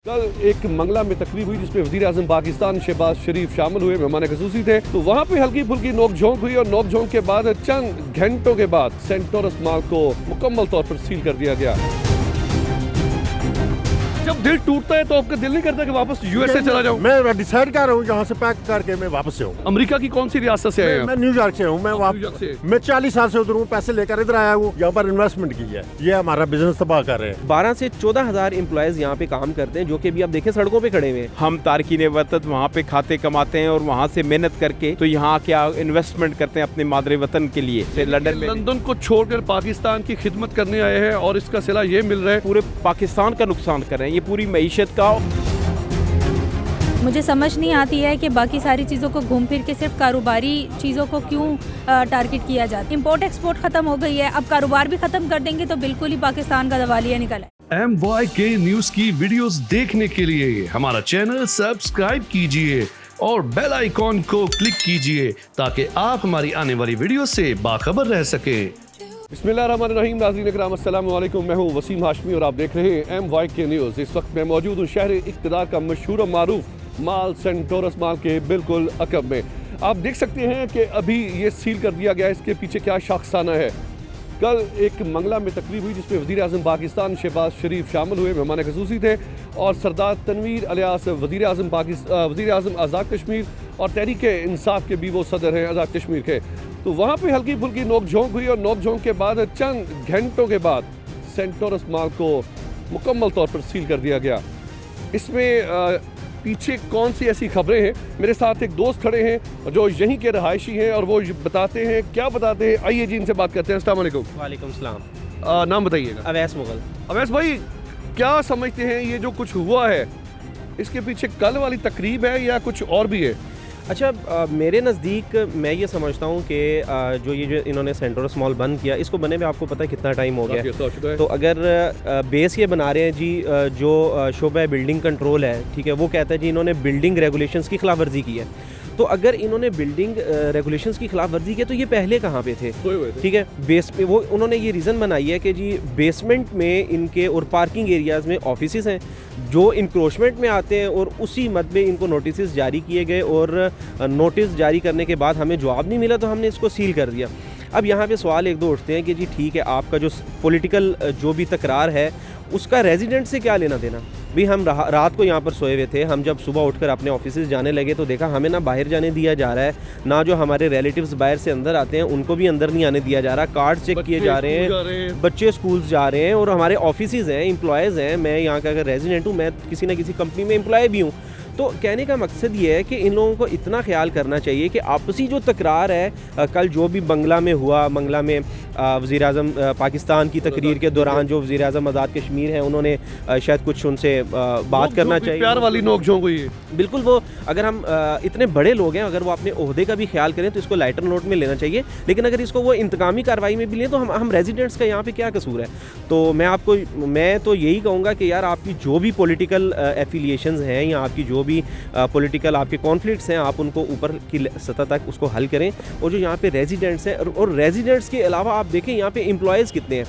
कल एक मंगला में तकरीब हुई जिसमें वज़ीर-ए-आज़म पाकिस्तान शहबाज शरीफ शामिल हुए, मेहमान ख़ुसूसी थे। तो वहाँ पे हल्की फुल्की नोक-झोंक हुई और नोक-झोंक के बाद चंद घंटों के बाद सेंटोरस मॉल को मुकम्मल तौर पर सील कर दिया गया। जब दिल टूटता है तो आपका दिल नहीं करता कि वापस यूएसए चला जाऊं? मैं डिसाइड कर रहा हूँ यहाँ से पैक करके मैं वापस से हूँ। अमेरिका की कौन सी रियासत से आए हैं? मैं न्यूयॉर्क से हूँ। न्यूयॉर्क से? मैं 40 साल से उधर हूँ, पैसे लेकर इधर आया हूँ, यहाँ पर इन्वेस्टमेंट की है। ये हमारा बिजनेस तबाह कर रहे हैं। 12 से 14 हज़ार एम्प्लॉयज़ यहाँ पे काम करते हैं, जो कि भी आप देखें सड़कों पे खड़े हुए हैं। हम तारकीन वतन वहाँ पे खाते कमाते हैं और वहाँ से मेहनत करके तो यहाँ क्या इन्वेस्टमेंट करते हैं अपने मादरे वतन के लिए। से लंदन को छोड़कर पाकिस्तान की खिदमत करने आए हैं और इसका सिला ये मिल रहा है। पूरे पाकिस्तान का नुकसान कर रहे हैं, ये पूरी मईशत का। मुझे समझ नहीं आती है कि बाकी सारी चीज़ों को घूम फिर के सिर्फ कारोबारी चीज़ों को क्यों टारगेट किया जाता है। इंपोर्ट एक्सपोर्ट ख़त्म हो गई है, अब कारोबार भी ख़त्म कर देंगे तो बिल्कुल ही पाकिस्तान का दवालिया निकल है। MYK न्यूज़ की वीडियोस देखने के लिए हमारा चैनल सब्सक्राइब कीजिए और बेल आइकॉन को क्लिक कीजिए ताकि आप हमारी आने वाली वीडियो से बाखबर रह सके। बिस्मिल्लाहिर्रहमानिर्रहीम, नाज़रीन इकराम, अस्सलाम वालेकुम। मैं हूँ वसीम हाशमी और आप देख रहे हैं MYK न्यूज़। इस वक्त मैं मौजूद हूँ शहर इक़्तिदार का मशहूर मारूफ माल सेंटोरस मॉल के बिल्कुल अकब में। आप देख सकते हैं कि अभी ये सील कर दिया गया है। इसके पीछे क्या शाखसाना है। कल एक मंगला में तकरीब हुई जिसमें वज़ीर-ए-आज़म पाकिस्तान शहबाज शरीफ शामिल हुए, मेहमान ख़ुसूसी थे और सरदार तनवीर अलियास वज़ीर-ए-आज़म आज़ाद कश्मीर और तहरीक-ए-इंसाफ के भी वो सदर हैं आज़ाद कश्मीर के। तो वहाँ पे हल्की फुल्की नोक-झोंक हुई और नोक-झोंक के बाद चंद घंटों के बाद सेंटोरस मॉल को मुकम्मल तौर पर सील कर दिया गया। इसमें पीछे कौन सी ऐसी खबरें हैं? मेरे साथ एक दोस्त खड़े हैं जो यहीं के रहायशी हैं और वो बताते हैं, क्या बताते हैं, आइए जी इनसे बात करते हैं। अस्सलाम वालेकुम। वालेकुम सलाम। नाम बताइएगा। अवैस मुगल। अवैस भाई, क्या समझते हैं ये जो कुछ हुआ है इसके पीछे कल वाली तकरीब है या कुछ और भी है? अच्छा, मेरे नज़दीक मैं ये समझता हूँ कि जो इन्होंने सेंटोरस मॉल बंद किया, इसको बने में आपको पता है कितना टाइम हो गया। तो अगर बेस ये बना रहे हैं जी, जो शोबा बिल्डिंग कंट्रोल है, ठीक है, वो कहता है जी इन्होंने बिल्डिंग रेगुलेशंस की खिलाफ वर्जी की है। तो अगर इन्होंने बिल्डिंग रेगुलेशंस की खिलाफ वर्जी की तो ये पहले कहाँ पे थे? ठीक है, बेस पे वो उन्होंने ये रीज़न बनाई है कि जी बेसमेंट में इनके और पार्किंग एरियाज़ में ऑफिसेस हैं जो इंक्रोचमेंट में आते हैं और उसी मद में इनको नोटिस जारी किए गए और नोटिस जारी करने के बाद हमें जवाब नहीं मिला तो हमने इसको सील कर दिया। अब यहाँ पे सवाल एक दो उठते हैं कि जी ठीक है, आपका जो पॉलिटिकल जो भी तकरार है उसका रेजिडेंट से क्या लेना देना। भी हम रात को यहाँ पर सोए हुए थे, हम जब सुबह उठकर अपने ऑफिस जाने लगे तो देखा हमें ना बाहर जाने दिया जा रहा है, ना जो हमारे रिलेटिव्स बाहर से अंदर आते हैं उनको भी अंदर नहीं आने दिया जा रहा। कार्ड चेक किए जा रहे हैं, बच्चे स्कूल जा रहे हैं और हमारे ऑफिस हैं, एम्प्लॉयज़ हैं। मैं यहाँ का अगर रेजिडेंट हूँ, मैं किसी ना किसी कंपनी में एम्प्लॉय भी हूँ। तो कहने का मकसद ये है कि इन लोगों को इतना ख्याल करना चाहिए कि आपसी जो तकरार है, कल जो भी बंगला में हुआ, मंगला में वज़ीर-ए-आज़म पाकिस्तान की तकरीर के दौरान जो वज़ीर-ए-आज़म आज़ाद कश्मीर हैं उन्होंने शायद कुछ उनसे बात करना चाहिए। प्यार वाली नोक-झोंक हुई है। बिल्कुल, वो अगर हम इतने बड़े लोग हैं, अगर वो अपने ओहदे का भी ख्याल करें तो इसको लाइटर नोट में लेना चाहिए। लेकिन अगर इसको वो इंतकामी कार्रवाई में भी लें तो हम रेजिडेंट्स का यहाँ पे क्या कसूर है? तो मैं तो यही कहूँगा कि यार आपकी जो भी पॉलिटिकल एफिलिएशंस हैं या आपकी जो भी पॉलिटिकल आपके कॉन्फ्लिक्ट्स हैं, आप उनको ऊपर की सतह तक उसको हल करें। और जो यहाँ पे रेजिडेंट्स हैं और रेजिडेंट्स के अलावा आप देखें यहाँ पे एम्प्लॉयज़ कितने हैं।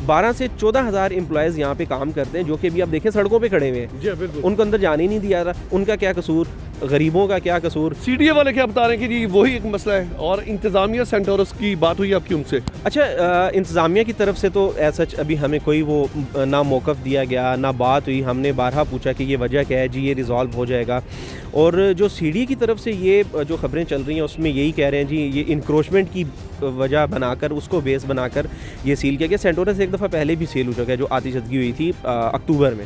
12 से 14 हज़ार एम्प्लॉयज़ यहाँ पे काम करते हैं, जो कि भी आप देखें सड़कों पे खड़े हुए हैं। उनको अंदर जाने ही नहीं दिया रहा। उनका क्या कसूर? गरीबों का क्या कसूर? CDA वाले क्या बता रहे हैं कि जी वही एक मसला है। और इंतज़ामिया सेंटोरस की बात हुई आपकी उनसे? अच्छा, इंतज़ामिया की तरफ से तो ऐसा अभी हमें कोई वो ना मौक़िफ़ दिया गया, ना बात हुई। हमने बारहा पूछा कि ये वजह क्या है जी, ये रिज़ॉल्व हो जाएगा। और जो CDA की तरफ से ये जो ख़बरें चल रही हैं उसमें यही कह रहे हैं जी ये इंक्रोचमेंट की वजह बनाकर, उसको बेस बनाकर ये सील किया गया। सेंटोरस एक दफ़ा पहले भी सील हो चुका है, जो आतिशदगी हुई थी अक्टूबर में।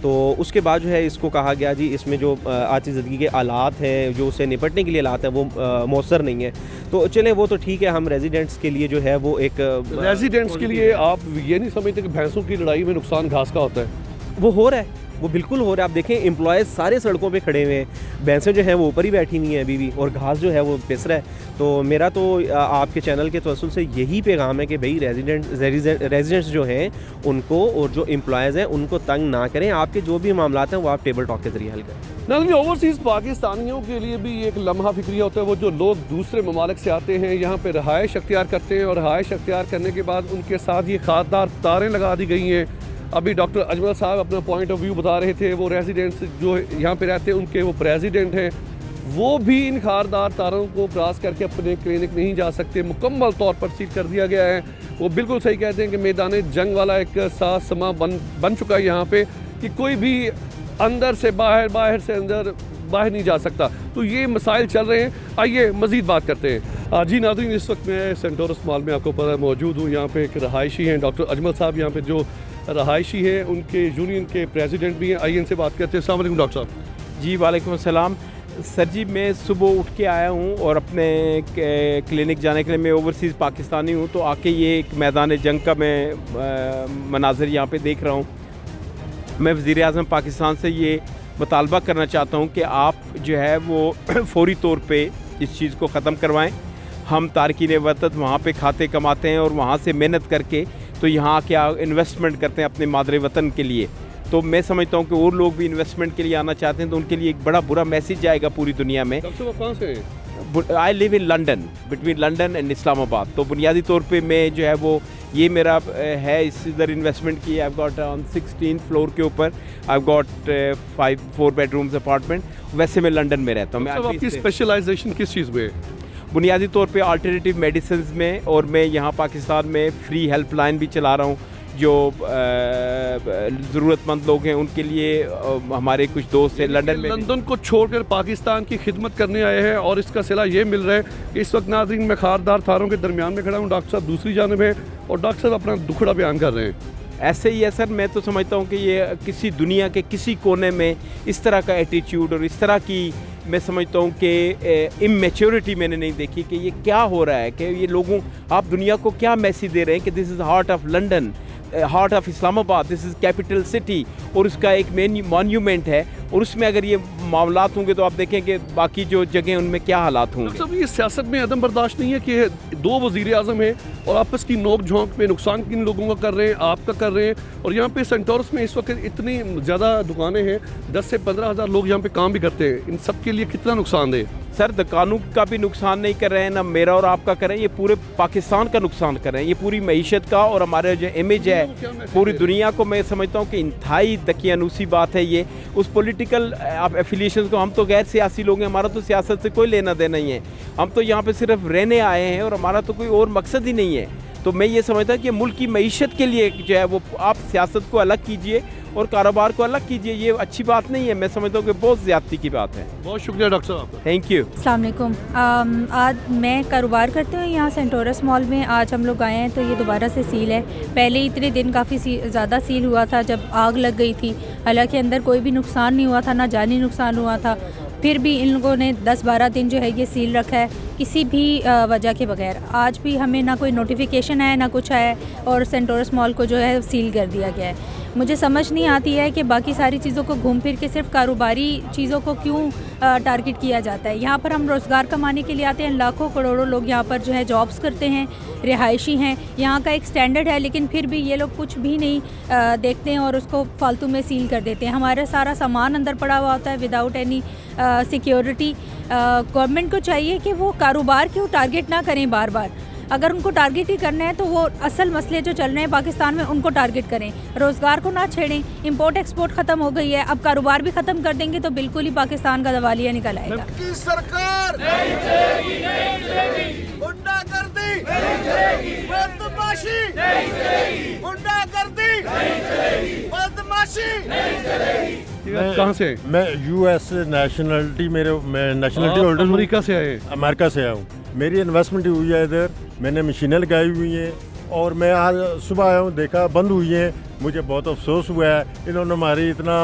तो उसके बाद जो है इसको कहा गया जी इसमें जो आतिशदगी के आलात हैं, जो उससे निपटने के लिए आलात हैं, वो मौसर नहीं है। तो चले वो तो ठीक है, हम रेजिडेंट्स के लिए जो है वो एक रेजिडेंट्स के लिए आप ये नहीं समझते कि भैंसों की लड़ाई में नुकसान घास का होता है? वो हो रहा है, वो बिल्कुल हो रहा है। आप देखें एम्प्लॉयज़ सारे सड़कों पे खड़े हुए हैं, भैंसें जो हैं वो ऊपर ही बैठी हुई हैं अभी भी, और घास जो है वो पिस रहा है। तो मेरा तो आपके चैनल के तवस्सुल से यही पैगाम है कि भाई रेजिडेंट्स जो हैं उनको और जो एम्प्लॉयज़ हैं उनको तंग ना करें। आपके जो भी मामलात हैं वो आप टेबल टॉक के ज़रिए हल करें। नाज़रीन, ओवरसीज़ पाकिस्तानियों के लिए भी एक लम्हा फिक्रिया होता है। वो जो लोग दूसरे ममालिक से आते हैं, यहाँ पे रहायश अख्तियार करते हैं और रहायश अख्तियार करने के बाद उनके साथ ये खारदार तारें लगा दी गई हैं अभी डॉक्टर अजमल साहब अपना पॉइंट ऑफ व्यू बता रहे थे, वो रेजिडेंट्स जो यहाँ पे रहते हैं उनके वो प्रेसिडेंट हैं, वो भी इन खारदार तारों को क्रॉस करके अपने क्लिनिक नहीं जा सकते, मुकम्मल तौर पर सील कर दिया गया है। वो बिल्कुल सही कहते हैं कि मैदान जंग वाला एक साथ समा बन चुका है यहाँ पे, कि कोई भी अंदर से बाहर, बाहर से अंदर बाहर नहीं जा सकता। तो ये मसाइल चल रहे हैं। आइए मज़ीद बात करते हैं। जी नाज़रीन, इस वक्त मैं सेंटोरस मॉल में आपको पता मौजूद हूँ। यहाँ पे एक रहायशी हैं डॉक्टर अजमल साहब, यहाँ पे जो रहायशी हैं उनके यूनियन के प्रेसिडेंट भी हैं। आइए इनसे बात करते हैं। अस्सलाम वालेकुम डॉक्टर साहब। जी वालेकुम अस्सलाम। सर जी, मैं सुबह उठ के आया हूँ और अपने क्लिनिक जाने के लिए मैं ओवरसीज़ पाकिस्तानी हूँ, तो आके ये एक मैदान जंग का मैं मनाज़र यहाँ पे देख रहा हूँ। मैं वज़ीर आज़म पाकिस्तान से ये मुतालबा करना चाहता हूँ कि आप जो है वो फौरी तौर पे इस चीज़ को ख़त्म करवाएं। हम तारकीन वतन वहाँ पे खाते कमाते हैं और वहाँ से मेहनत करके तो यहाँ क्या इन्वेस्टमेंट करते हैं अपने मादरे वतन के लिए। तो मैं समझता हूँ कि और लोग भी इन्वेस्टमेंट के लिए आना चाहते हैं, तो उनके लिए एक बड़ा बुरा मैसेज जाएगा पूरी दुनिया में। डॉक्टर साहब कहाँ से हैं? I live in London, between London and Islamabad. तो बुनियादी तौर पे मैं जो है वो ये मेरा है इस इधर इन्वेस्टमेंट की। I got on 16th floor के ऊपर आई गॉट 4 बेडरूम्स अपार्टमेंट। वैसे मैं लंदन में रहता हूँ। आपकी स्पेशलाइजेशन किस चीज़ में है? बुनियादी तौर पे अल्टरनेटिव मेडिसिन में, और मैं यहाँ पाकिस्तान में फ्री हेल्पलाइन भी चला रहा हूँ। जो ज़रूरतमंद लोग हैं उनके लिए हमारे कुछ दोस्त हैं लंदन में। लंदन को छोड़कर पाकिस्तान की खिदमत करने आए हैं और इसका सिला ये मिल रहा है कि इस वक्त नाज़रीन मैं खारदार तारों के दरमियान में खड़ा हूँ, डॉक्टर साहब दूसरी जानब है और डॉक्टर साहब अपना दुखड़ा बयान कर रहे हैं। ऐसे ही है सर, मैं तो समझता हूँ कि ये किसी दुनिया के किसी कोने में इस तरह का एटीट्यूड और इस तरह की मैं समझता हूँ कि इमेच्योरिटी मैंने नहीं देखी कि ये क्या हो रहा है, कि ये लोगों आप दुनिया को क्या मैसेज दे रहे हैं कि this is heart of London, heart of Islamabad, this is capital city, और उसका एक मेन मॉन्यूमेंट है, और उसमें अगर ये मामलात होंगे तो आप देखें कि बाकी जो जगह उनमें क्या हालात होंगे। सब ये सियासत में अदम बर्दाश्त नहीं है कि दो वज़ीर आज़म हैं और आपस की नोक झोंक में नुकसान किन लोगों का कर रहे हैं, आपका कर रहे हैं। और यहाँ पे सेंटोरस में इस वक्त इतनी ज़्यादा दुकानें हैं, 10 से 15 हज़ार लोग यहाँ पे काम भी करते हैं। इन सब के लिए कितना नुकसानदेह? सर, दुकानों का भी नुकसान नहीं कर रहे हैं, ना मेरा और आपका कर रहे हैं, ये पूरे पाकिस्तान का नुकसान कर रहे हैं, ये पूरी मईशत का और हमारे जो इमेज है पूरी दुनिया को। मैं समझता हूँ कि इंतहाई दकियानूसी बात है ये। उस पॉलिटिकल आप एफिलिएशन को, हम तो गैर सियासी लोग हैं, हमारा तो सियासत से कोई लेना देना ही है, हम तो यहाँ पे सिर्फ रहने आए हैं और हमारा तो कोई और मकसद ही नहीं है। तो मैं ये समझता हूँ कि मुल्क की मईशत के लिए जो है वो आप सियासत को अलग कीजिए और कारोबार को अलग कीजिए, ये अच्छी बात नहीं है। मैं समझता हूँ कि बहुत ज़्यादती की बात है। बहुत शुक्रिया डॉक्टर साहब आपका। Thank you. अस्सलाम वालेकुम। आज मैं कारोबार करती हूँ यहाँ सेंटोरस मॉल में। आज हम लोग आए हैं तो ये दोबारा से सील है। पहले इतने दिन काफ़ी ज़्यादा सील हुआ था जब आग लग गई थी, हालांकि अंदर कोई भी नुकसान नहीं हुआ था, ना जानी नुकसान हुआ था, फिर भी इन लोगों ने 10-12 दिन जो है ये सील रखा है किसी भी वजह के बगैर। आज भी हमें ना कोई नोटिफिकेशन आया ना कुछ आया और सेंटोरस मॉल को जो है सील कर दिया गया है। मुझे समझ नहीं आती है कि बाकी सारी चीज़ों को घूम फिर के सिर्फ कारोबारी चीज़ों को क्यों टारगेट किया जाता है। यहाँ पर हम रोज़गार कमाने के लिए आते हैं, लाखों करोड़ों लोग यहाँ पर जो है जॉब्स करते हैं, रिहायशी हैं, यहाँ का एक स्टैंडर्ड है, लेकिन फिर भी ये लोग कुछ भी नहीं देखते हैं और उसको फालतू में सील कर देते हैं। हमारा सारा सामान अंदर पड़ा हुआ होता है विदाउट एनी सिक्योरिटी। गवर्नमेंट को चाहिए कि वो कारोबार क्यों टारगेट ना करें बार बार। अगर उनको टारगेट ही करना है तो वो असल मसले जो चल रहे हैं पाकिस्तान में उनको टारगेट करें, रोज़गार को ना छेड़ें। इंपोर्ट एक्सपोर्ट ख़त्म हो गई है, अब कारोबार भी ख़त्म कर देंगे तो बिल्कुल ही पाकिस्तान का दवालिया निकल आएगा। की सरकार नहीं चलेगी, नहीं चलेगी, गुंडागर्दी नहीं चलेगी, बदमाशी नहीं चलेगी, गुंडागर्दी नहीं चलेगी, बदमाशी नहीं चलेगी। कहाँ से? मैं यूएस नेशनलिटी, मैं नेशनलिटी होल्डर अमेरिका से आए? अमेरिका से आया हूँ। मेरी इन्वेस्टमेंट हुई है इधर, मैंने मशीनें लगाई हुई हैं और मैं आज सुबह आया हूँ, देखा बंद हुई हैं। मुझे बहुत अफसोस हुआ है, इन्होंने हमारी इतना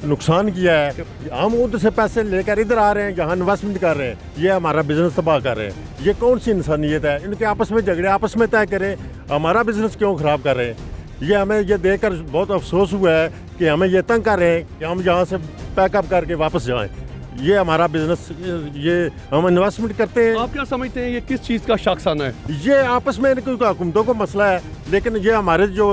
नुकसान किया है। हम उधर से पैसे लेकर इधर आ रहे हैं, यहाँ इन्वेस्टमेंट कर रहे हैं, ये हमारा बिजनेस तबाह कर रहे हैं। ये कौन सी इंसानियत है? इनके आपस में झगड़े आपस में तय करें, हमारा बिजनेस क्यों ख़राब कर रहे हैं? ये हमें ये देखकर बहुत अफसोस हुआ है कि हमें ये तंग कर रहे हैं कि हम यहाँ से पैकअप करके वापस जाएं। ये हमारा बिजनेस, ये हम इन्वेस्टमेंट करते हैं। आप क्या समझते हैं ये किस चीज़ का शाखसाना है? ये आपस में इनकी हुकूमतों को मसला है, लेकिन ये हमारे जो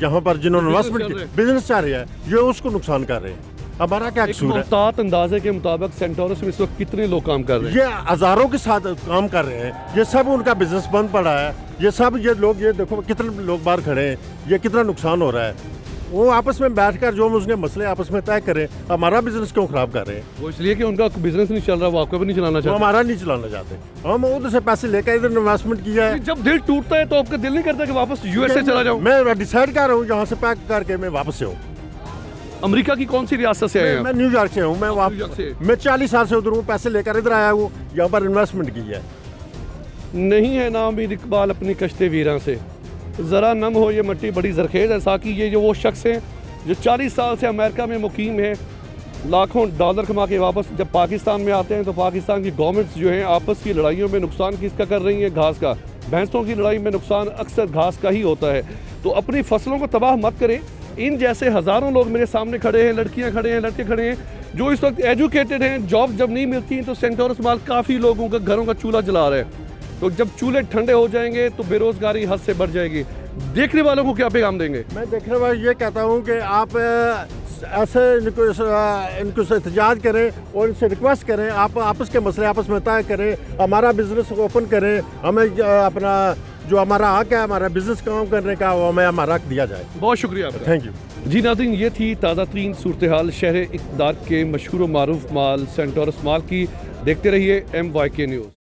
यहाँ पर जिन्होंने इन्वेस्टमेंट बिजनेस चाह रहे हैं ये उसको नुकसान कर रहे हैं। हमारा क्या एक कसूर है? मोहतात अंदाजे के मुताबिक सेंटोरस में इस वक्त कितने लोग काम कर रहे हैं? ये हजारों के साथ काम कर रहे हैं, ये सब उनका बिजनेस बंद पड़ा है, ये सब ये लोग, ये देखो कितने लोग बाहर खड़े हैं, ये कितना नुकसान हो रहा है। वो आपस में बैठकर जो उसके मसले आपस में तय करें, हमारा बिजनेस क्यों खराब कर रहे हैं? वो इसलिए कि उनका बिजनेस नहीं चल रहा, वो आपका भी नहीं चलाना वो चाहते। हमारा नहीं चलाना चाहते, हम उधर से पैसे लेकर इधर इन्वेस्टमेंट किया है। जब दिल टूटता है तो आपका दिल नहीं करता कि वापस यूएसए चला जाऊं? मैं डिसाइड कर रहा हूँ यहाँ से पैक करके मैं वापस से हूँ। अमेरिका की कौन सी रियासत से आए हैं मैं आप? न्यूयॉर्क से हूँ, मैं न्यूयॉर्क से? मैं 40 साल से उधर हूँ, पैसे लेकर इधर आया हूँ, यहाँ पर इन्वेस्टमेंट की है। नहीं है नाउमीद इकबाल अपनी कश्ते वीरां से, ज़रा नम हो ये मट्टी बड़ी जरखेज है। साकी ये जो वो शख्स हैं जो 40 साल से अमेरिका में मुकीम है, लाखों डॉलर कमा के वापस जब पाकिस्तान में आते हैं तो पाकिस्तान की गवर्नमेंट्स जो हैं आपस की लड़ाइयों में नुकसान किसका कर रही हैं? घास का। भैंसों की लड़ाई में नुकसान अक्सर घास का ही होता है। तो अपनी फसलों को तबाह मत करें। इन जैसे हज़ारों लोग मेरे सामने खड़े हैं, लड़कियां खड़े हैं, लड़के खड़े हैं जो इस वक्त एजुकेटेड हैं। जॉब्स जब नहीं मिलती तो सेंटोरस माल काफ़ी लोगों का घरों का चूल्हा जला रहा है। तो जब चूल्हे ठंडे हो जाएंगे तो बेरोजगारी हद से बढ़ जाएगी। देखने वालों को क्या पैगाम देंगे? मैं देखने वाले ये कहता हूँ कि आप ऐसे इनको से एहतजाज करें और इनसे रिक्वेस्ट करें, आप आपस के मसले आपस में तय करें, हमारा बिजनेस ओपन करें, हमें अपना जो हमारा हक है, हमारा बिजनेस काम करने का, वो हमें हमारा हक दिया जाए। बहुत शुक्रिया आपका। Thank you. जी नाज़रीन, ये थी ताज़ा तरीन सूरत हाल शहर इक़्तिदार के मशहूर मारूफ माल सेंटोरस माल की। देखते रहिए MYK न्यूज़।